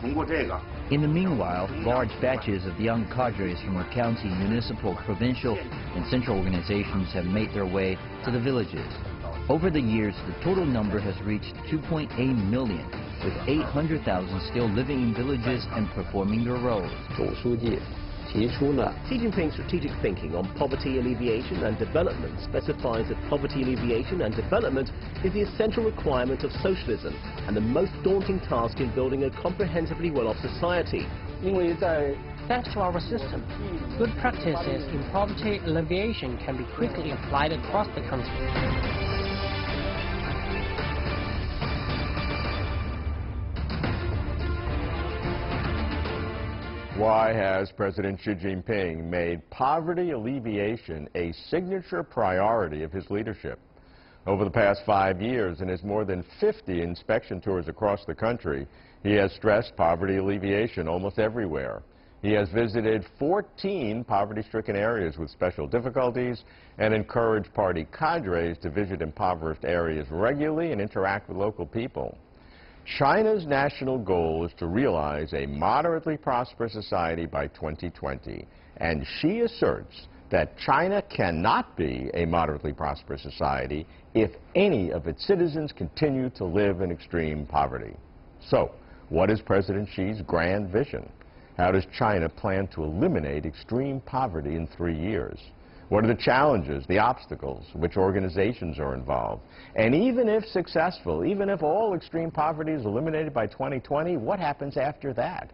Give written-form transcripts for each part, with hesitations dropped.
In the meanwhile, large batches of young cadres from the county, municipal, provincial, and central organizations have made their way to the villages. Over the years, the total number has reached 2.8 million, with 800,000 still living in villages and performing their roles. Xi Jinping's strategic thinking on poverty alleviation and development specifies that poverty alleviation and development is the essential requirement of socialism and the most daunting task in building a comprehensively well-off society. Thanks to our system, good practices in poverty alleviation can be quickly applied across the country. Why has President Xi Jinping made poverty alleviation a signature priority of his leadership? Over the past 5 years, in his more than 50 inspection tours across the country, he has stressed poverty alleviation almost everywhere. He has visited 14 poverty-stricken areas with special difficulties and encouraged party cadres to visit impoverished areas regularly and interact with local people. China's national goal is to realize a moderately prosperous society by 2020, and Xi asserts that China cannot be a moderately prosperous society if any of its citizens continue to live in extreme poverty. So, what is President Xi's grand vision? How does China plan to eliminate extreme poverty in 3 years? What are the challenges, the obstacles, which organizations are involved? And even if successful, even if all extreme poverty is eliminated by 2020, what happens after that?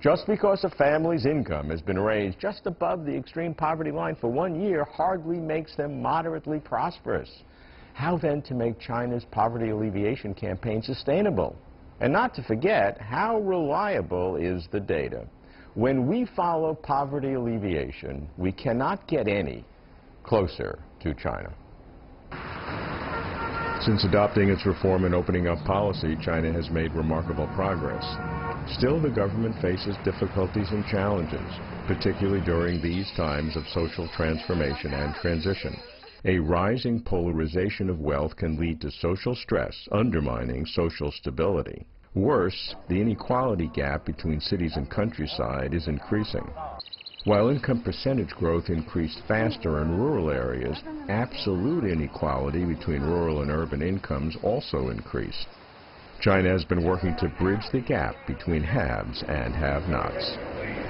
Just because a family's income has been raised just above the extreme poverty line for 1 year hardly makes them moderately prosperous. How then to make China's poverty alleviation campaign sustainable? And not to forget, how reliable is the data? When we follow poverty alleviation, we cannot get any closer to China. Since adopting its reform and opening up policy, China has made remarkable progress. Still, the government faces difficulties and challenges, particularly during these times of social transformation and transition. A rising polarization of wealth can lead to social stress, undermining social stability. Worse, the inequality gap between cities and countryside is increasing. While income percentage growth increased faster in rural areas, absolute inequality between rural and urban incomes also increased. China has been working to bridge the gap between haves and have-nots.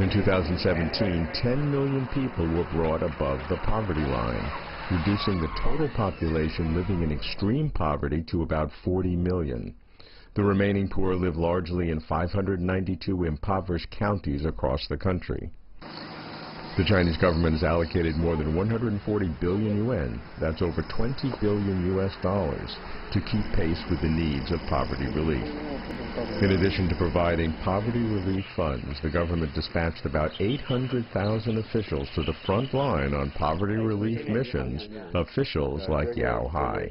In 2017, 10 million people were brought above the poverty line, reducing the total population living in extreme poverty to about 40 million. The remaining poor live largely in 592 impoverished counties across the country. The Chinese government has allocated more than 140 billion yuan, that's over $20 billion US, to keep pace with the needs of poverty relief. In addition to providing poverty relief funds, the government dispatched about 800,000 officials to the front line on poverty relief missions, officials like Yao Hai.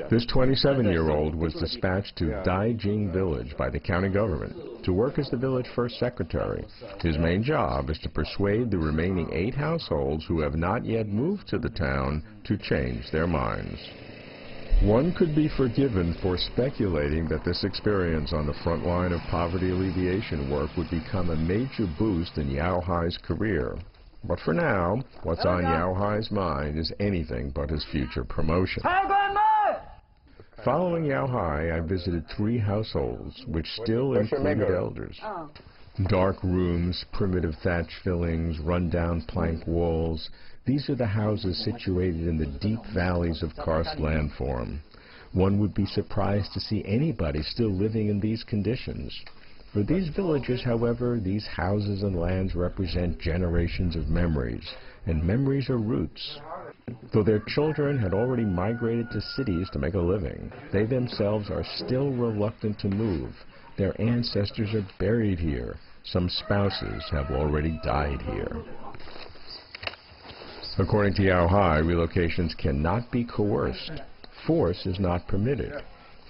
This 27-year-old was dispatched to Daijing village by the county government to work as the village first secretary. His main job is to persuade the remaining 8 households who have not yet moved to the town to change their minds. One could be forgiven for speculating that this experience on the front line of poverty alleviation work would become a major boost in Yao Hai's career. But for now, what's on Yao Hai's mind is anything but his future promotion. Following Yao Hai, I visited 3 households, which still include elders. Dark rooms, primitive thatch fillings, run-down plank walls. These are the houses situated in the deep valleys of karst landform. One would be surprised to see anybody still living in these conditions. For these villagers, however, these houses and lands represent generations of memories, and memories are roots. Though their children had already migrated to cities to make a living, they themselves are still reluctant to move. Their ancestors are buried here. Some spouses have already died here. According to Yao Hai, relocations cannot be coerced. Force is not permitted.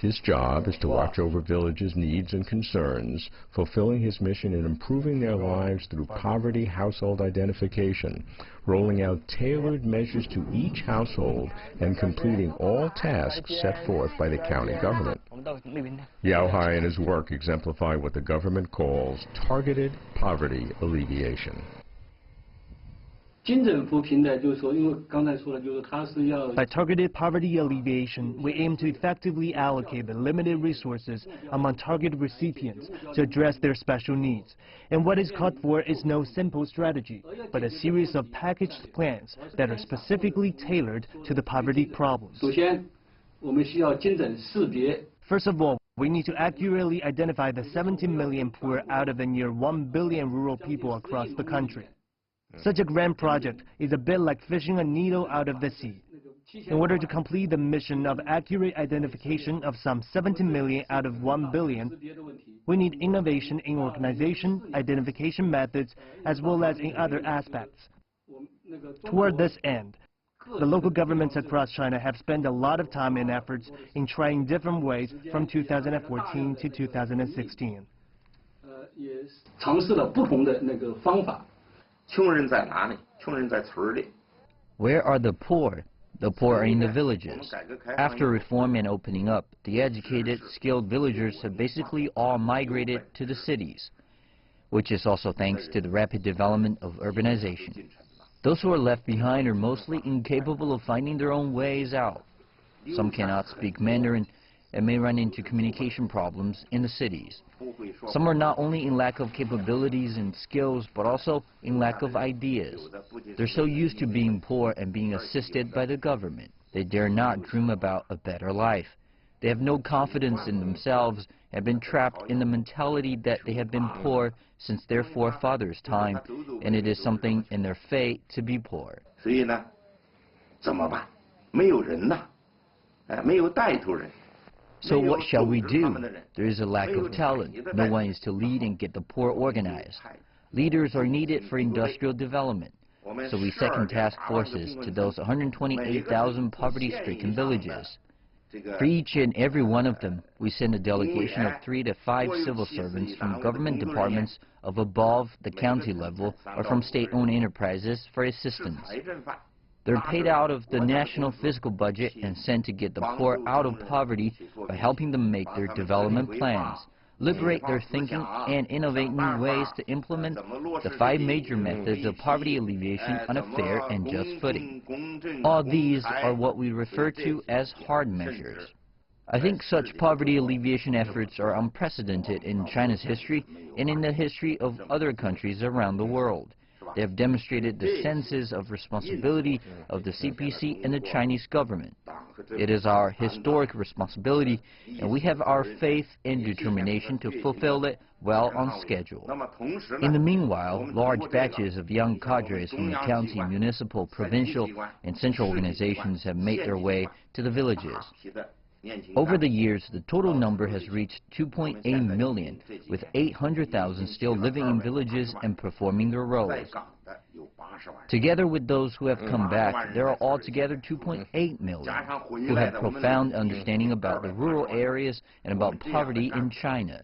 His job is to watch over villages' needs and concerns, fulfilling his mission in improving their lives through poverty household identification, rolling out tailored measures to each household, and completing all tasks set forth by the county government. Yao Hai and his work exemplify what the government calls targeted poverty alleviation. By targeted poverty alleviation, we aim to effectively allocate the limited resources among target recipients to address their special needs. And what is called for is no simple strategy, but a series of packaged plans that are specifically tailored to the poverty problems. First of all, we need to accurately identify the 17 million poor out of the near 1 billion rural people across the country. Such a grand project is a bit like fishing a needle out of the sea. In order to complete the mission of accurate identification of some 17 million out of 1 billion, we need innovation in organization, identification methods, as well as in other aspects. Toward this end, the local governments across China have spent a lot of time and efforts in trying different ways from 2014 to 2016. Where are the poor? The poor are in the villages. After reform and opening up, the educated, skilled villagers have basically all migrated to the cities, which is also thanks to the rapid development of urbanization. Those who are left behind are mostly incapable of finding their own ways out. Some cannot speak Mandarin and may run into communication problems in the cities. Some are not only in lack of capabilities and skills, but also in lack of ideas. They're so used to being poor and being assisted by the government. They dare not dream about a better life. They have no confidence in themselves and have been trapped in the mentality that they have been poor since their forefathers' time, and it is something in their fate to be poor. So what shall we do? There is a lack of talent. No one is to lead and get the poor organized. Leaders are needed for industrial development. So we second task forces to those 128,000 poverty-stricken villages. For each and every one of them, we send a delegation of 3 to 5 civil servants from government departments of above the county level or from state-owned enterprises for assistance. They're paid out of the national fiscal budget and sent to get the poor out of poverty by helping them make their development plans, liberate their thinking, and innovate new ways to implement the 5 major methods of poverty alleviation on a fair and just footing. All these are what we refer to as hard measures. I think such poverty alleviation efforts are unprecedented in China's history and in the history of other countries around the world. They have demonstrated the senses of responsibility of the CPC and the Chinese government. It is our historic responsibility, and we have our faith and determination to fulfill it well on schedule. In the meanwhile, large batches of young cadres from the county, municipal, provincial, and central organizations have made their way to the villages. Over the years, the total number has reached 2.8 million, with 800,000 still living in villages and performing their roles. Together with those who have come back, there are altogether 2.8 million who have profound understanding about the rural areas and about poverty in China.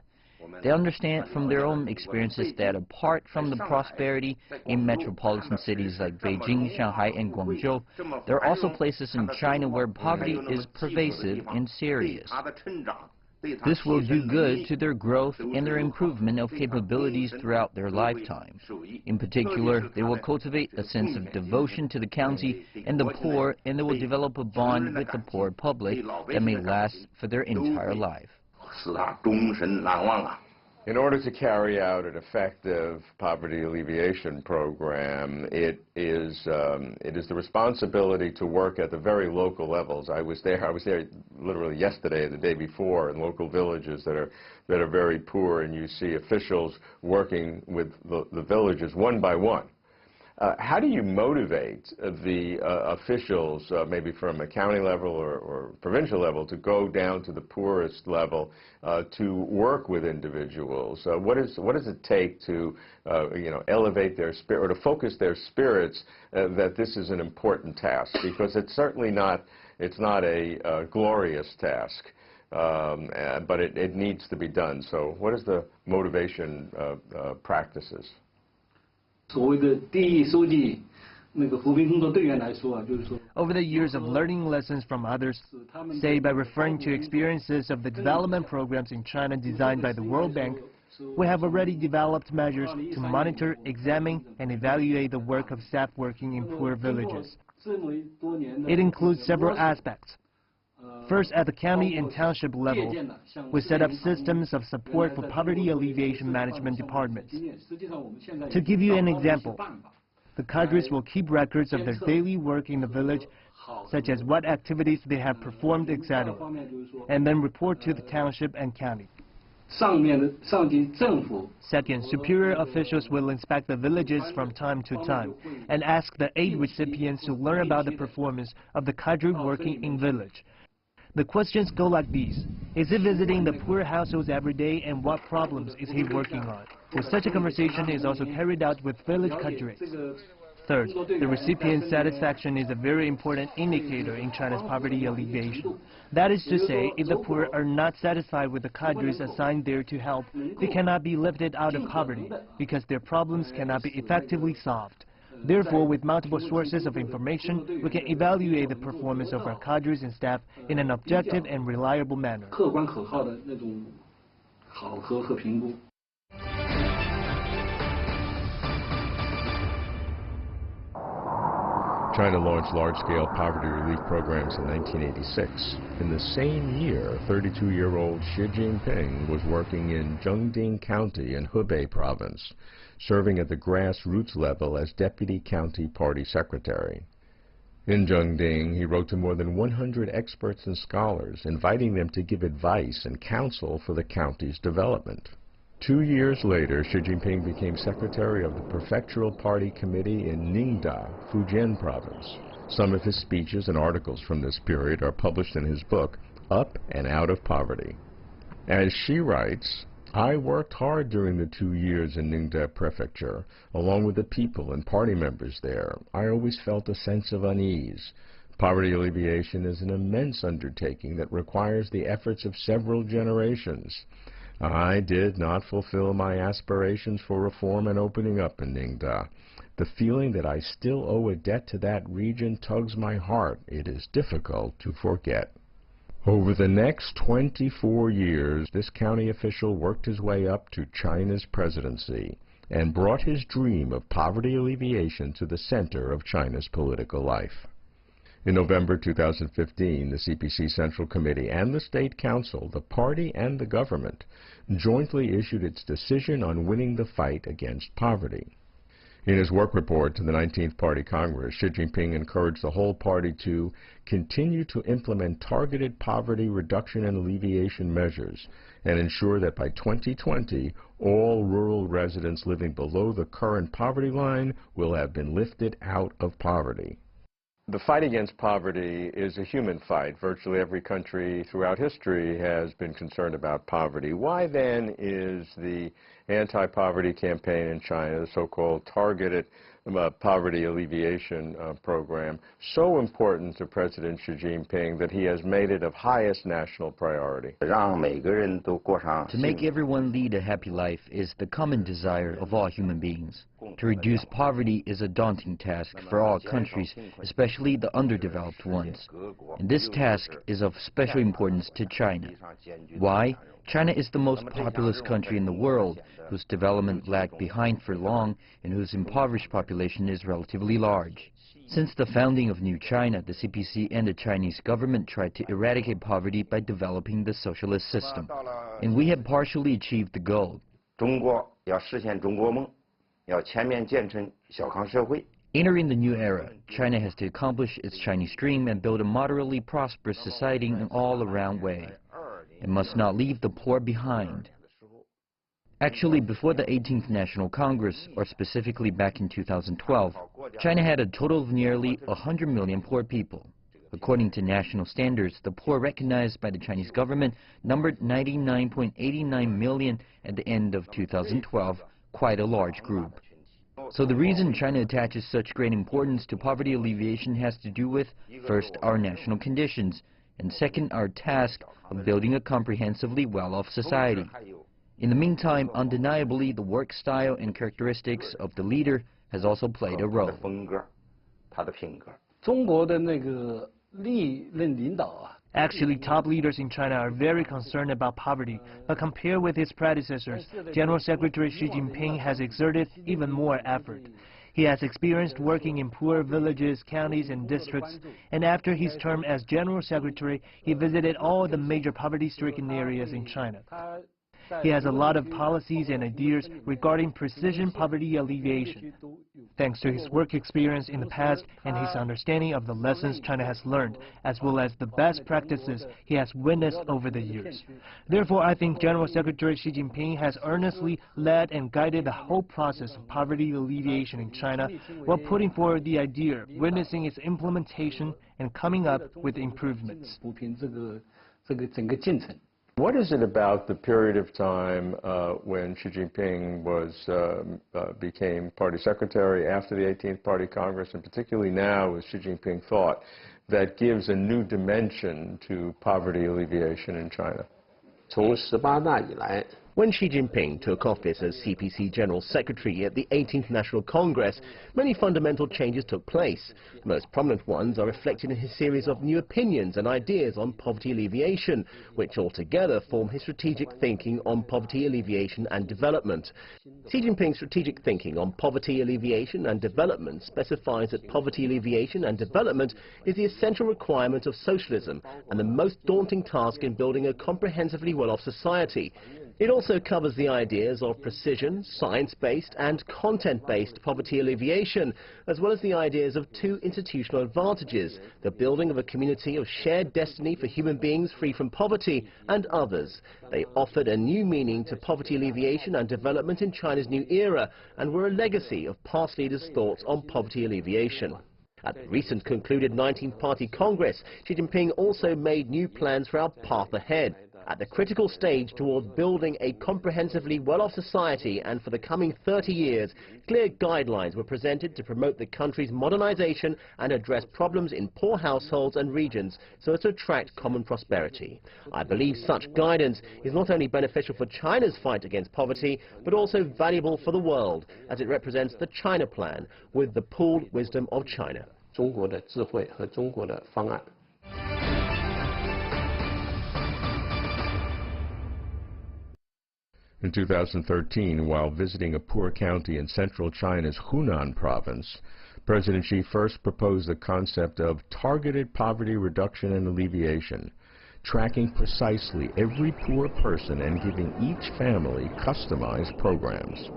They understand from their own experiences that apart from the prosperity in metropolitan cities like Beijing, Shanghai, and Guangzhou, there are also places in China where poverty is pervasive and serious. This will do good to their growth and their improvement of capabilities throughout their lifetime. In particular, they will cultivate a sense of devotion to the county and the poor, and they will develop a bond with the poor public that may last for their entire life. In order to carry out an effective poverty alleviation program, it is the responsibility to work at the very local levels. I was there literally yesterday, the day before, in local villages that are very poor, and you see officials working with the villages one by one. How do you motivate the officials, maybe from a county level or provincial level, to go down to the poorest level to work with individuals? What does it take to elevate their spirit, or to focus their spirits that this is an important task? Because it's certainly not a glorious task. but it needs to be done. So what is the motivation practices? Over the years of learning lessons from others, say by referring to experiences of the development programs in China designed by the World Bank, we have already developed measures to monitor, examine, and evaluate the work of staff working in poor villages. It includes several aspects. First, at the county and township level, we set up systems of support for poverty alleviation management departments. To give you an example, the cadres will keep records of their daily work in the village, such as what activities they have performed, etc., and then report to the township and county. Second, superior officials will inspect the villages from time to time and ask the aid recipients to learn about the performance of the cadre working in village. The questions go like these. Is he visiting the poor households every day, and what problems is he working on? So such a conversation is also carried out with village cadres. Third, the recipient's satisfaction is a very important indicator in China's poverty alleviation. That is to say, if the poor are not satisfied with the cadres assigned there to help, they cannot be lifted out of poverty because their problems cannot be effectively solved. Therefore, with multiple sources of information, we can evaluate the performance of our cadres and staff in an objective and reliable manner. China launched large-scale poverty relief programs in 1986. In the same year, 32-year-old Xi Jinping was working in Zhengding County in Hebei Province, serving at the grassroots level as Deputy County Party Secretary. In Zhengding, he wrote to more than 100 experts and scholars, inviting them to give advice and counsel for the county's development. 2 years later, Xi Jinping became secretary of the Prefectural Party Committee in Ningda, Fujian Province. Some of his speeches and articles from this period are published in his book, Up and Out of Poverty. As Xi writes, I worked hard during the 2 years in Ningda Prefecture, along with the people and party members there. I always felt a sense of unease. Poverty alleviation is an immense undertaking that requires the efforts of several generations. I did not fulfill my aspirations for reform and opening up in Ningda. The feeling that I still owe a debt to that region tugs my heart. It is difficult to forget. Over the next 24 years, this county official worked his way up to China's presidency and brought his dream of poverty alleviation to the center of China's political life. In November 2015, the CPC Central Committee and the State Council, the party and the government, jointly issued its decision on winning the fight against poverty. In his work report to the 19th Party Congress, Xi Jinping encouraged the whole party to continue to implement targeted poverty reduction and alleviation measures and ensure that by 2020, all rural residents living below the current poverty line will have been lifted out of poverty. The fight against poverty is a human fight. Virtually every country throughout history has been concerned about poverty. Why then is the anti-poverty campaign in China, the so-called targeted poverty alleviation program, so important to President Xi Jinping that he has made it of highest national priority? To make everyone lead a happy life is the common desire of all human beings. To reduce poverty is a daunting task for all countries, especially the underdeveloped ones. And this task is of special importance to China. Why? China is the most populous country in the world, whose development lagged behind for long and whose impoverished population is relatively large. Since the founding of New China, the CPC and the Chinese government tried to eradicate poverty by developing the socialist system. And we have partially achieved the goal. Entering the new era, China has to accomplish its Chinese dream and build a moderately prosperous society in an all-around way. It must not leave the poor behind. Actually, before the 18th National Congress, or specifically back in 2012, China had a total of nearly 100 million poor people. According to national standards, the poor recognized by the Chinese government numbered 99.89 million at the end of 2012, quite a large group. So the reason China attaches such great importance to poverty alleviation has to do with, first, our national conditions, and second our task of building a comprehensively well-off society. In the meantime, undeniably, the work style and characteristics of the leader has also played a role. Actually, top leaders in China are very concerned about poverty, but compared with his predecessors, General Secretary Xi Jinping has exerted even more effort. He has experienced working in poor villages, counties, and districts, and after his term as General Secretary, he visited all the major poverty-stricken areas in China. He has a lot of policies and ideas regarding precision poverty alleviation. Thanks to his work experience in the past and his understanding of the lessons China has learned, as well as the best practices he has witnessed over the years. Therefore, I think General Secretary Xi Jinping has earnestly led and guided the whole process of poverty alleviation in China while putting forward the idea, witnessing its implementation, and coming up with improvements. What is it about the period of time when Xi Jinping became party secretary after the 18th Party Congress, and particularly now with Xi Jinping thought, that gives a new dimension to poverty alleviation in China? When Xi Jinping took office as CPC General Secretary at the 18th National Congress, many fundamental changes took place. The most prominent ones are reflected in his series of new opinions and ideas on poverty alleviation, which altogether form his strategic thinking on poverty alleviation and development. Xi Jinping's strategic thinking on poverty alleviation and development specifies that poverty alleviation and development is the essential requirement of socialism and the most daunting task in building a comprehensively well-off society. It also covers the ideas of precision, science-based and content-based poverty alleviation, as well as the ideas of two institutional advantages, the building of a community of shared destiny for human beings free from poverty and others. They offered a new meaning to poverty alleviation and development in China's new era and were a legacy of past leaders' thoughts on poverty alleviation. At the recent concluded 19th Party Congress, Xi Jinping also made new plans for our path ahead. At the critical stage toward building a comprehensively well-off society and for the coming 30 years, clear guidelines were presented to promote the country's modernization and address problems in poor households and regions so as to attract common prosperity. I believe such guidance is not only beneficial for China's fight against poverty, but also valuable for the world, as it represents the China Plan with the pooled wisdom of China. In 2013, while visiting a poor county in central China's Hunan province, President Xi first proposed the concept of targeted poverty reduction and alleviation, tracking precisely every poor person and giving each family customized programs.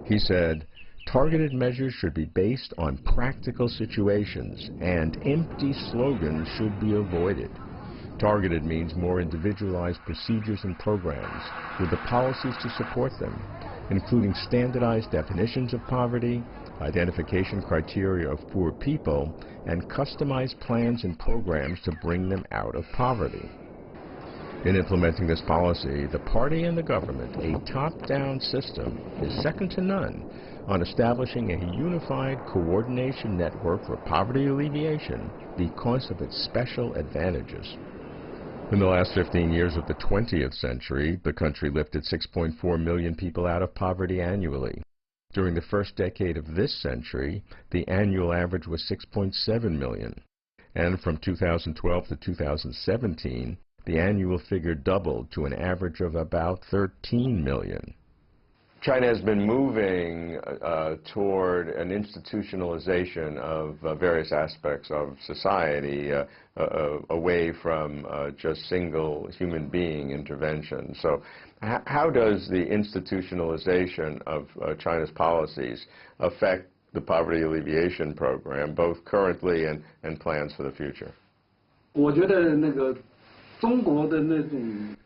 He said, targeted measures should be based on practical situations and empty slogans should be avoided. Targeted means more individualized procedures and programs with the policies to support them, including standardized definitions of poverty, identification criteria of poor people, and customized plans and programs to bring them out of poverty. In implementing this policy, the party and the government, a top-down system, is second to none on establishing a unified coordination network for poverty alleviation because of its special advantages. In the last 15 years of the 20th century, the country lifted 6.4 million people out of poverty annually. During the first decade of this century, the annual average was 6.7 million. And from 2012 to 2017, the annual figure doubled to an average of about 13 million. China has been moving toward an institutionalization of various aspects of society, away from just single human being intervention. So how does the institutionalization of China's policies affect the poverty alleviation program, both currently and plans for the future?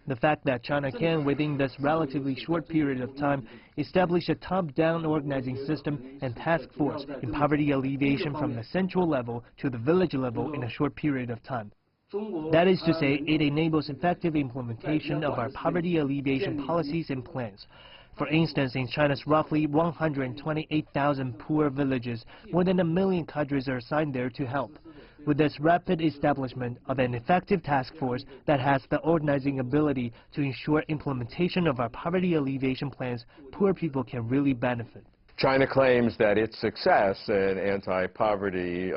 The fact that China can, within this relatively short period of time, establish a top-down organizing system and task force in poverty alleviation from the central level to the village level in a short period of time. That is to say, it enables effective implementation of our poverty alleviation policies and plans. For instance, in China's roughly 128,000 poor villages, more than 1 million cadres are assigned there to help. with this rapid establishment of an effective task force that has the organizing ability to ensure implementation of our poverty alleviation plans, poor people can really benefit. China claims that its success in anti-poverty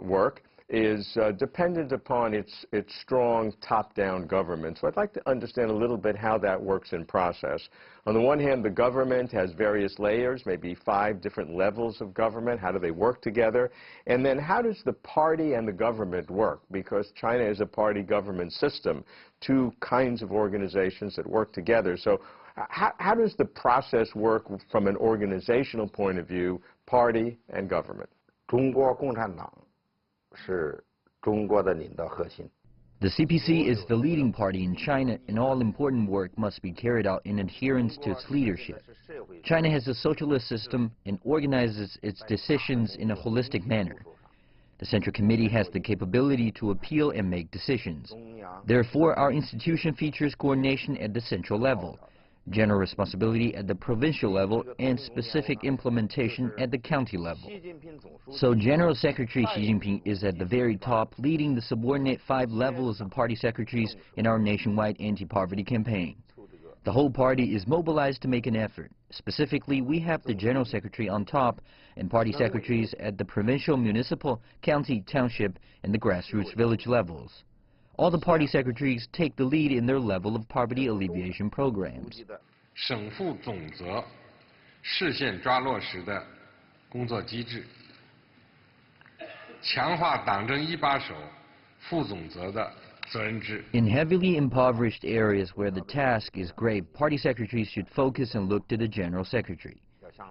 work is dependent upon its strong top-down government. So I'd like to understand a little bit how that works in process. On the one hand, the government has various layers, maybe 5 different levels of government. How do they work together? And then how does the party and the government work? Because China is a party-government system, 2 kinds of organizations that work together. So how does the process work from an organizational point of view, party and government? The CPC is the leading party in China, and all important work must be carried out in adherence to its leadership. China has a socialist system and organizes its decisions in a holistic manner. The Central Committee has the capability to appeal and make decisions. Therefore, our institution features coordination at the central level, general responsibility at the provincial level, and specific implementation at the county level. So General Secretary Xi Jinping is at the very top, leading the subordinate 5 levels of party secretaries in our nationwide anti-poverty campaign. The whole party is mobilized to make an effort. Specifically, we have the General Secretary on top and party secretaries at the provincial, municipal, county, township, and the grassroots village levels. All the party secretaries take the lead in their level of poverty alleviation programs. 省负总责视线抓落实的工作机制，强化党政一把手负总责的责任制。 In heavily impoverished areas where the task is grave, party secretaries should focus and look to the General Secretary.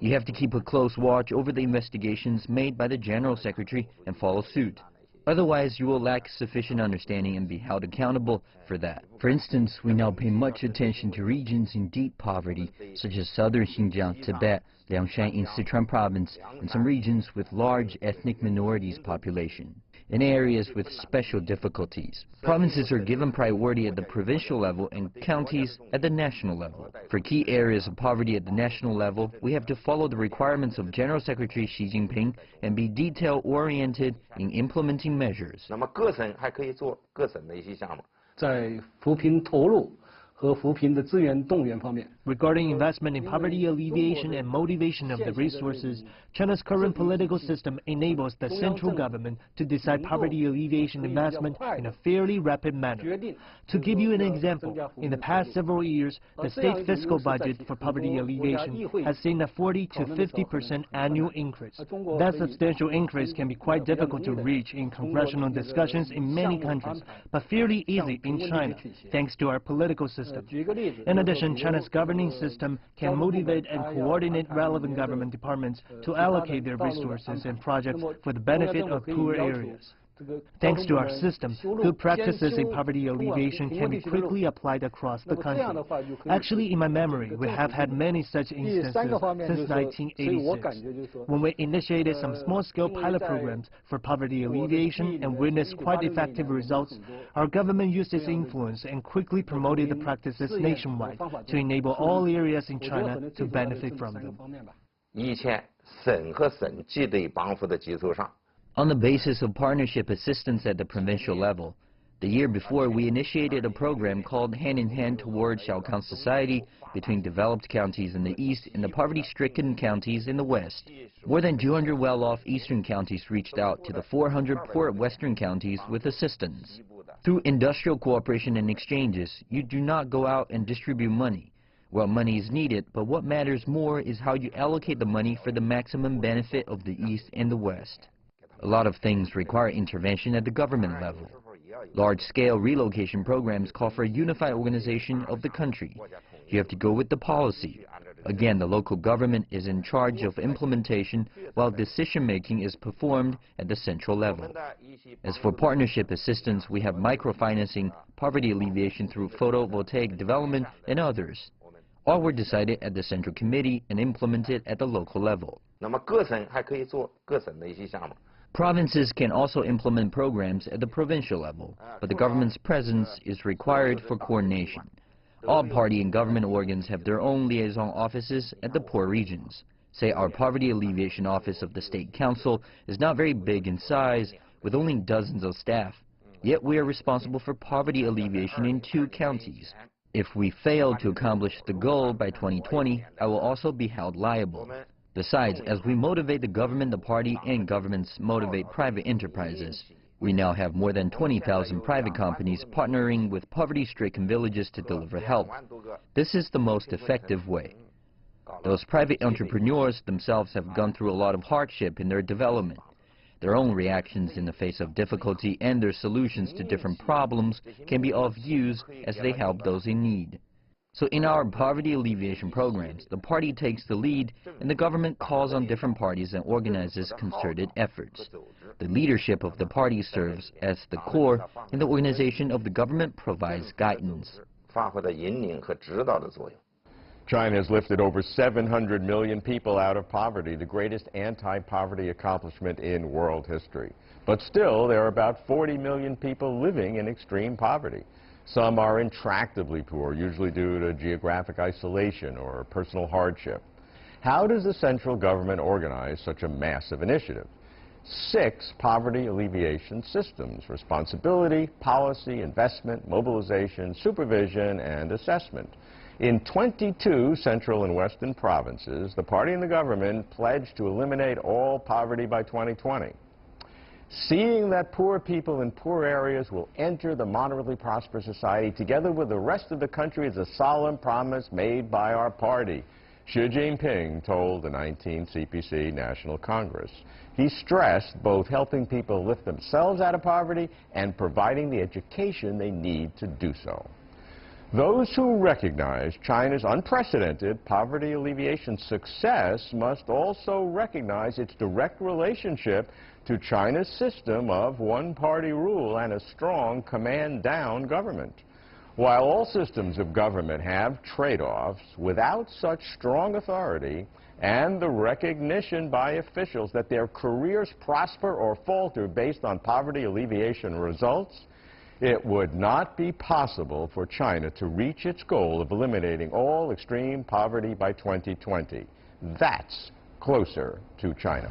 You have to keep a close watch over the investigations made by the General Secretary and follow suit. Otherwise, you will lack sufficient understanding and be held accountable for that. For instance, we now pay much attention to regions in deep poverty, such as southern Xinjiang, Tibet, Liangshan in Sichuan province, and some regions with large ethnic minorities population, in areas with special difficulties. Provinces are given priority at the provincial level and counties at the national level. For key areas of poverty at the national level, we have to follow the requirements of General Secretary Xi Jinping and be detail-oriented in implementing measures. 那么各省还可以做各省的一些项目。在扶贫投入和扶贫的资源动员方面。 Regarding investment in poverty alleviation and motivation of the resources, China's current political system enables the central government to decide poverty alleviation investment in a fairly rapid manner. To give you an example, in the past several years, the state fiscal budget for poverty alleviation has seen a 40 to 50% annual increase. That substantial increase can be quite difficult to reach in congressional discussions in many countries, but fairly easy in China, thanks to our political system. In addition, China's governing system can motivate and coordinate relevant government departments to allocate their resources and projects for the benefit of poor areas. Thanks to our system, good practices in poverty alleviation can be quickly applied across the country. Actually, in my memory, we have had many such instances since 1986. When we initiated some small-scale pilot programs for poverty alleviation and witnessed quite effective results, our government used its influence and quickly promoted the practices nationwide to enable all areas in China to benefit from them. 以前省和省级的帮扶的基础上。 On the basis of partnership assistance at the provincial level, the year before we initiated a program called Hand in Hand Toward Xiaokang Society between developed counties in the east and the poverty-stricken counties in the west. More than 200 well-off eastern counties reached out to the 400 poor western counties with assistance. Through industrial cooperation and exchanges, you do not go out and distribute money. Well, money is needed, but what matters more is how you allocate the money for the maximum benefit of the east and the west. A lot of things require intervention at the government level. Large-scale relocation programs call for a unified organization of the country. You have to go with the policy. Again, the local government is in charge of implementation, while decision-making is performed at the central level. As for partnership assistance, we have microfinancing, poverty alleviation through photovoltaic development, and others. All were decided at the Central Committee and implemented at the local level. 那么各省还可以做各省的一些项目。 Provinces can also implement programs at the provincial level, but the government's presence is required for coordination. All party and government organs have their own liaison offices at the poor regions. Say our poverty alleviation office of the State Council is not very big in size. with only dozens of staff. Yet we are responsible for poverty alleviation in 2 counties. If we fail to accomplish the goal by 2020, I will also be held liable. Besides, as we motivate the government, the party, and governments motivate private enterprises, we now have more than 20,000 private companies partnering with poverty-stricken villages to deliver help. This is the most effective way. Those private entrepreneurs themselves have gone through a lot of hardship in their development. Their own reactions in the face of difficulty and their solutions to different problems can be of use as they help those in need. So in our poverty alleviation programs, the party takes the lead and the government calls on different parties and organizes concerted efforts. The leadership of the party serves as the core, and the organization of the government provides guidance. China has lifted over 700 million people out of poverty, the greatest anti-poverty accomplishment in world history. But still, there are about 40 million people living in extreme poverty. Some are intractably poor, usually due to geographic isolation or personal hardship. How does the central government organize such a massive initiative? 6 poverty alleviation systems: responsibility, policy, investment, mobilization, supervision, and assessment. In 22 central and western provinces, the party and the government pledged to eliminate all poverty by 2020. Seeing that poor people in poor areas will enter the moderately prosperous society together with the rest of the country is a solemn promise made by our party, Xi Jinping told the 19th CPC National Congress. He stressed both helping people lift themselves out of poverty and providing the education they need to do so. Those who recognize China's unprecedented poverty alleviation success must also recognize its direct relationship to China's system of one-party rule and a strong command-down government. While all systems of government have trade-offs, without such strong authority and the recognition by officials that their careers prosper or falter based on poverty alleviation results, it would not be possible for China to reach its goal of eliminating all extreme poverty by 2020. That's closer to China.